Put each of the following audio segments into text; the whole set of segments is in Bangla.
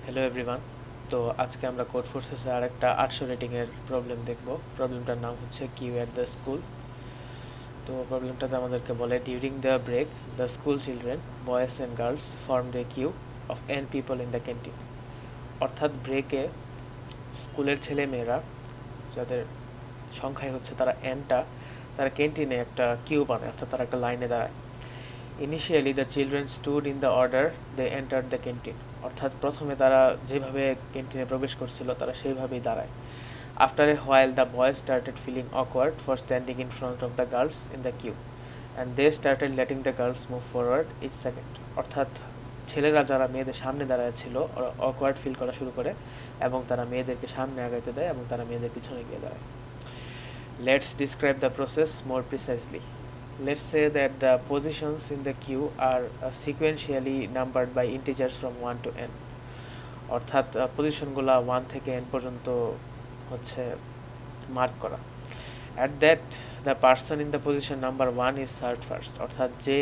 Hello everyone. তো আজকে আমরা কোড ফোর্সেসে আর একটা 800 রেটিংয়ের প্রবলেম দেখব। প্রবলেমটার নাম হচ্ছে কিউ অ্যাট দ্য স্কুল। তো প্রবলেমটাতে আমাদেরকে বলে during the break the school children boys and girls formed a queue of n people in the canteen. অর্থাৎ ব্রেকে স্কুলের ছেলে মেয়েরা যাদের সংখ্যায় হচ্ছে তারা এনটা, তারা ক্যান্টিনে একটা কিউ বানায়, অর্থাৎ তারা একটা লাইনে দাঁড়ায়। Initially the children stood in the order they enter the canteen. অর্থাৎ প্রথমে তারা যেভাবে ক্যান্টিনে প্রবেশ করছিল তারা সেইভাবেই দাঁড়ায়। After a while the boys started feeling awkward for standing in front of the girls in the queue and they started letting the girls move forward each second. অর্থাৎ ছেলেরা যারা মেয়েদের সামনে দাঁড়ায় ছিল ওরা অকওয়ার্ড ফিল করা শুরু করে এবং তারা মেয়েদেরকে সামনে আগাইতে দেয় এবং তারা মেয়েদের পিছনে গিয়ে দাঁড়ায়। Let's describe the process more precisely. Let's say that the positions in the queue are sequentially numbered by integers from 1 to n. অর্থাৎ পজিশনগুলো 1 থেকে n পর্যন্ত হচ্ছে মার্ক করা। At that the person in the position number 1 is served first. অর্থাৎ যে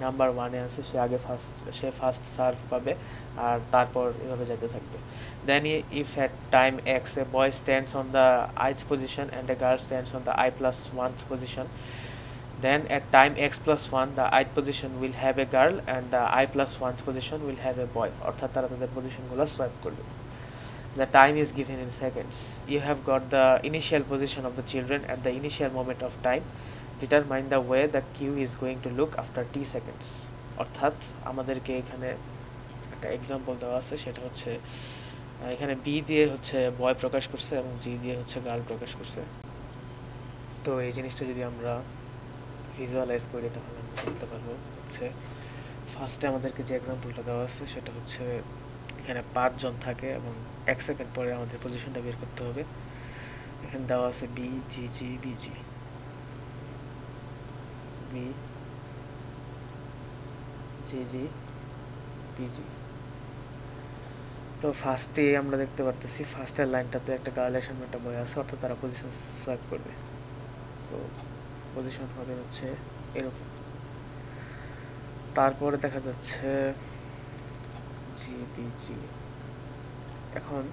নাম্বার 1 এ আছে সে ফার্স্ট সার্ভ পাবে আর তারপর এভাবে যেতে থাকবে। Then if at time x a boy stands on the ith position and a girl stands on the I plus 1th position, then at time x plus 1 the ith position will have a girl and the I plus 1th position will have a boy. অর্থাৎ তারা তাদের পজিশনগুলো সোয়াপ করবে। The time is given in seconds. You have got the initial position of the children at the initial moment of time. Determine the way the queue is going to look after t seconds. অর্থাৎ আমাদেরকে এখানে একটা এক্সাম্পল দেওয়া আছে, সেটা হচ্ছে এখানে বি দিয়ে হচ্ছে বয় প্রকাশ করছে এবং জি দিয়ে হচ্ছে গার্ল প্রকাশ করছে। তো এই জিনিসটা যদি আমরা ভিজুয়ালাইজ করি তাহলে আমরা দেখতে পারবো হচ্ছে ফার্স্টে আমাদেরকে যে এক্সাম্পলটা দেওয়া আছে সেটা হচ্ছে এখানে 5 জন থাকে এবং 1 সেকেন্ড পরে আমাদের পজিশনটা বের করতে হবে। এখানে দেওয়া আছে বি জি জি বিজি, বি জি জি বিজি। তো ফার্স্টে আমরা দেখতে পারতেছি ফার্স্টের লাইনটাতে একটা গার্লের সামনে একটা বয় আছে, অর্থাৎ তারা পজিশন সোয়াইপ করবে। তো পজিশন হবে হচ্ছে এরকম। তারপরে দেখা যাচ্ছে জি বিজি। এখন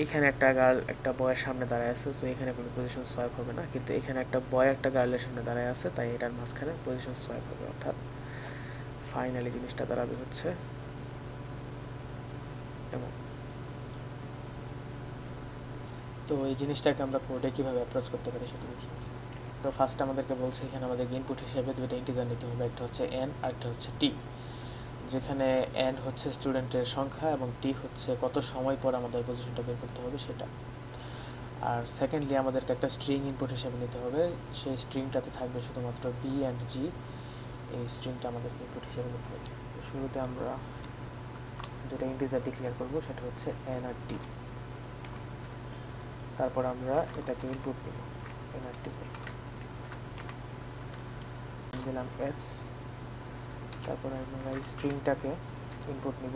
এখানে একটা গার্ল একটা বয়ের সামনে দাঁড়ায় আছে, তো এখানে কোনো পজিশন সোয়াইপ হবে না, কিন্তু এখানে একটা বয় একটা গার্লের সামনে দাঁড়ায় আছে, তাই এটার মাঝখানে পজিশন সোয়াইপ হবে। অর্থাৎ ফাইনালি জিনিসটা দাঁড়াবে হচ্ছে এবং তো এই জিনিসটাকে আমরা কোডে কীভাবে অ্যাপ্রোচ করতে পারি সেটা দেখি। তো ফার্স্ট আমাদেরকে বলছে এখানে আমাদেরকে ইনপুট হিসেবে দুটো ইন্টিজার নিতে হবে, একটা হচ্ছে এন আর একটা হচ্ছে টি। যেখানে এন হচ্ছে স্টুডেন্টের সংখ্যা এবং টি হচ্ছে কত সময় পর আমাদের পজিশনটা বের করতে হবে সেটা। আর সেকেন্ডলি আমাদেরকে একটা স্ট্রিং ইনপুট হিসেবে নিতে হবে, সেই স্ট্রিংটাতে থাকবে শুধুমাত্র বি অ্যান্ড জি। এই স্ট্রিংটা আমাদেরকে ইনপুট হিসেবে নিতে হবে। তো শুরুতে আমরা যেটা ইন্টিজার ডিক্লেয়ার করবো সেটা হচ্ছে এন আর টি। তারপর আমরা এটাকে ইনপুট নেব, এন আর টিকে দিলাম এস। তারপর আমরা এই স্ট্রিংটাকে ইনপুট নিব।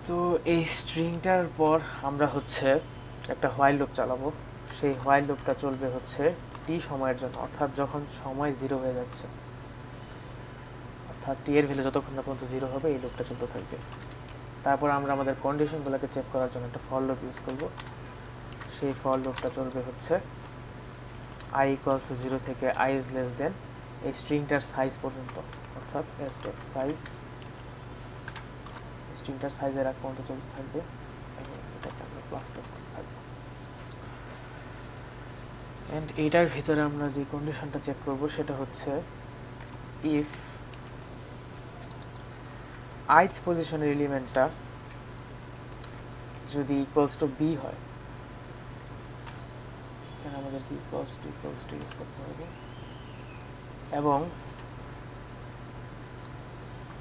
তো এই স্ট্রিংটার পর আমরা হচ্ছে একটা হোয়াইল লুপ চালাবো। সেই হোয়াইল লুপটা চলবে হচ্ছে টি সময়ের জন্য, অর্থাৎ যখন সময় 0 হয়ে যাচ্ছে, অর্থাৎ টি এর ভ্যালু যতক্ষণ না পর্যন্ত 0 হবে এই লুপটা চলতে থাকবে। তারপর আমরা আমাদের কন্ডিশনগুলোকে চেক করার জন্য একটা ফর লুপ ইউজ করব। সেই ফর লুপটা চলবে হচ্ছে i equals to 0 থেকে i is less than এই স্ট্রিংটার সাইজ পর্যন্ত, অর্থাৎ s ডট সাইজ স্ট্রিংটার সাইজের আগ পর্যন্ত চলতে থাকবে এবং এটাকে আমরা প্লাস প্লাস করতে থাকবো। অ্যান্ড এইটার ভিতরে আমরা যে কন্ডিশনটা চেক করব সেটা হচ্ছে ইফ ith পজিশনের এলিমেন্টটা যদি ইকুয়ালস টু বি হয়, এখানে আমাদেরকে ইকুয়ালস টু ইউজ করতে হবে, এবং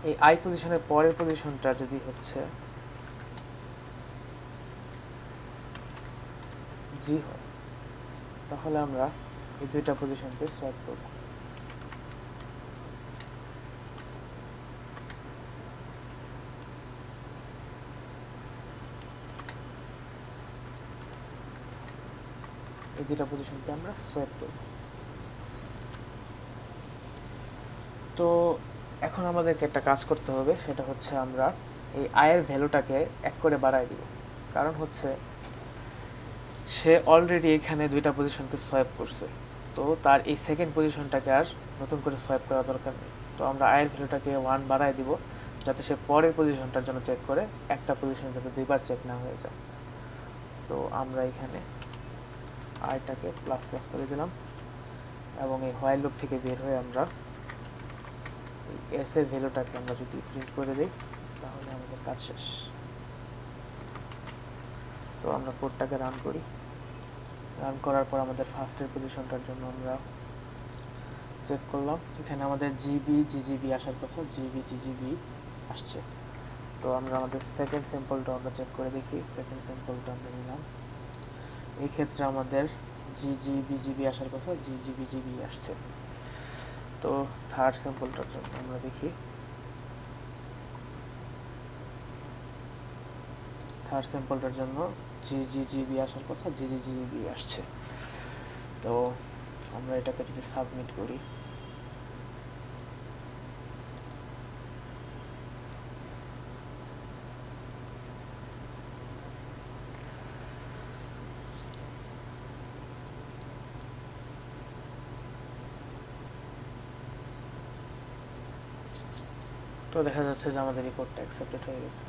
এই আই পজিশনের পরের পজিশনটা যদি হচ্ছে জি হয়, তাহলে আমরা এই দুইটা পজিশনকে সোয়াপ করব। এই দুইটা পজিশনকে আমরা সোয়াপ করব। তো এখন আমাদেরকে একটা কাজ করতে হবে, সেটা হচ্ছে আমরা এই আয়ের ভ্যালুটাকে 1 করে বাড়ায় দিব। কারণ হচ্ছে সে অলরেডি এখানে 2টা পজিশনকে সোয়াইপ করছে, তো তার এই সেকেন্ড পজিশনটাকে আর নতুন করে সোয়াইপ করা দরকার নেই। তো আমরা আয়ের ভ্যালুটাকে 1 বাড়ায় দিব, যাতে সে পরের পজিশনটার জন্য চেক করে, একটা পজিশন যাতে 2বার চেক না হয়ে যায়। তো আমরা এখানে আয়টাকে প্লাস প্লাস করে দিলাম, এবং এই হোয়াইল লুপ থেকে বের হয়ে আমরা এস এর ভ্যালুটাকে আমরা যদি প্রিন্ট করে দিই, তাহলে আমাদের কাজ শেষ। তো আমরা কোডটাকে রান করি। রান করার পর আমাদের ফার্স্টের পজিশনটার জন্য আমরা চেক করলাম, এখানে আমাদের জিবি জিজিবি আসার কথা, জিবি জিজিবি আসছে। তো আমরা আমাদের সেকেন্ড স্যাম্পলটা আমরা চেক করে দেখি। সেকেন্ড স্যাম্পলটা আমরা নিলাম, এই ক্ষেত্রে আমাদের জিজিবি জিবি আসার কথা, জিজিবি জিবি আসছে। তো থার্ড স্যাম্পলটার জন্য আমরা দেখি, থার্ড স্যাম্পলটার জন্য জিজিজিবি আসার কথা, জিজিজিবি আসছে। তো আমরা এটাকে যদি সাবমিট করি, তো দেখা যাচ্ছে যে আমাদের এই কোডটা অ্যাকসেপ্টেড হয়ে গেছে।